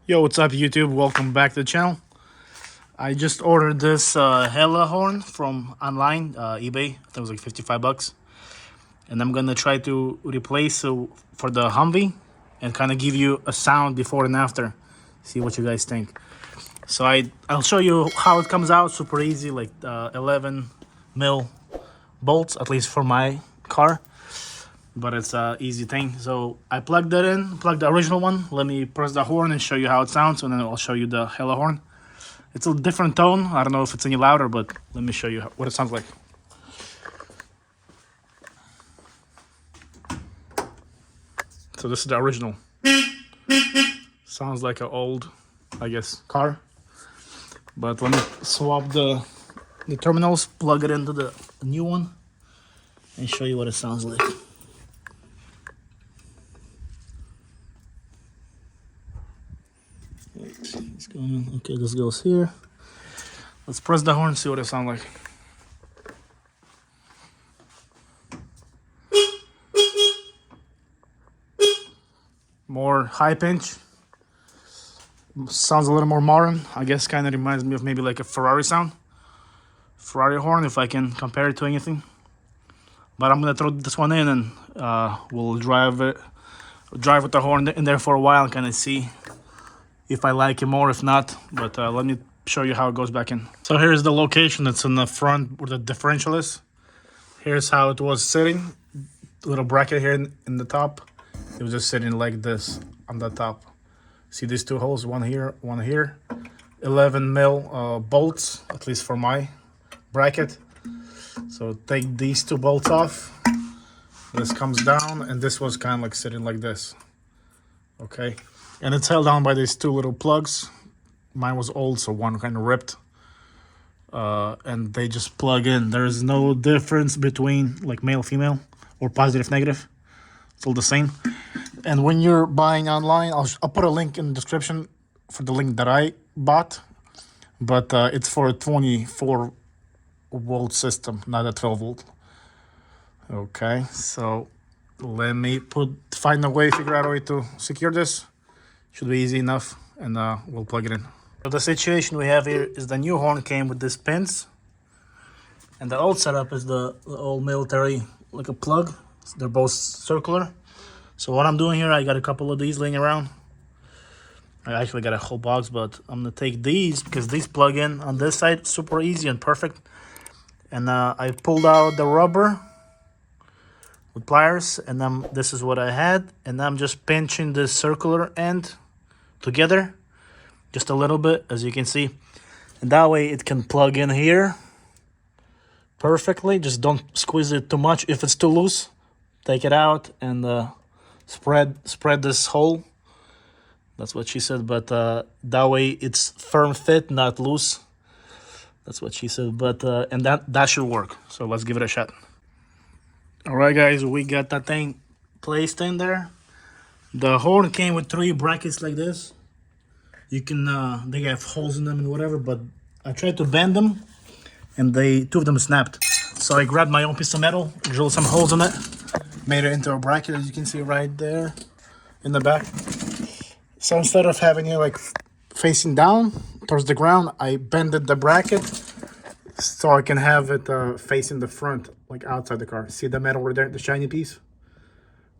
Yo, what's up YouTube? Welcome back to the channel. I just ordered this Hella horn from online, eBay. I think it was like 55 bucks. And I'm gonna try to replace it for the Humvee and kind of give you a sound before and after. See what you guys think. So I'll show you how it comes out. Super easy, like 11 mil bolts, at least for my car. But it's an easy thing. So I plugged that in, plugged the original one. Let me press the horn and show you how it sounds, and then I'll show you the Hella horn. It's a different tone. I don't know if it's any louder, but let me show you what it sounds like. So this is the original. Sounds like an old, I guess, car. But let me swap the terminals, plug it into the new one, and show you what it sounds like. It's going, okay, this goes here. Let's press the horn, see what it sounds like. More high pitch. Sounds a little more modern. I guess kind of reminds me of maybe like a Ferrari sound. Ferrari horn, if I can compare it to anything. But I'm gonna throw this one in and we'll drive with the horn in there for a while and kind of see if I like it more, if not. But let me show you how it goes back in. So here's the location. It's in the front where the differential is. Here's how it was sitting. Little bracket here in the top. It was just sitting like this on the top. See these two holes, one here, one here. 11 mil bolts, at least for my bracket. So take these two bolts off. This comes down, and this was kind of like sitting like this. Okay. And it's held down by these two little plugs. Mine was old, so one kind of ripped. And they just plug in. There's no difference between like male, female, or positive, negative. It's all the same. And when you're buying online, I'll put a link in the description for the link that I bought. But it's for a 24 volt system, not a 12 volt. Okay, so let me find a way, figure out a way to secure this. Should be easy enough, and we'll plug it in. So the situation we have here is the new horn came with these pins, and the old setup is the old military, like a plug. They're both circular. So what I'm doing here, I got a couple of these laying around. I actually got a whole box, but I'm gonna take these because these plug in on this side, super easy and perfect. And I pulled out the rubber with pliers, and this is what I had, and I'm just pinching this circular end together just a little bit, as you can see, and that way it can plug in here perfectly. Just don't squeeze it too much. If it's too loose, take it out and spread this hole. That's what she said, but that way it's firm fit, not loose. That's what she said, but and that should work. So let's give it a shot. All right, guys, we got that thing placed in there. The horn came with 3 brackets like this. You can, they have holes in them and whatever, but I tried to bend them, and 2 of them snapped. So I grabbed my own piece of metal, drilled some holes in it, made it into a bracket, as you can see right there in the back. So instead of having it like facing down towards the ground, I bended the bracket so I can have it facing the front, like outside the car. See the metal right there, the shiny piece?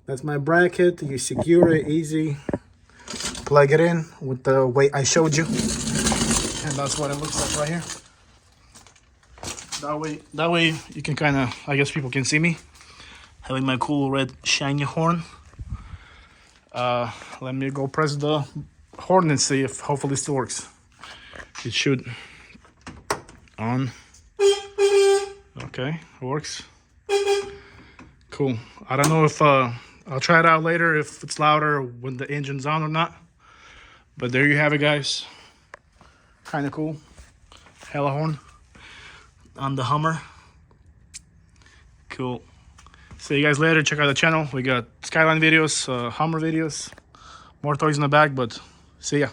That's my bracket. You secure it easy. Plug it in with the way I showed you. And that's what it looks like right here. That way you can kind of, I guess people can see me having my cool red shiny horn. Let me go press the horn and see if hopefully it still works. It should. On. Okay, it works. Cool. I don't know if I'll try it out later if it's louder when the engine's on or not. But there you have it, guys. Kind of cool. Hella horn on the Hummer. Cool. See you guys later. Check out the channel. We got Skyline videos, Hummer videos, more toys in the back, but see ya.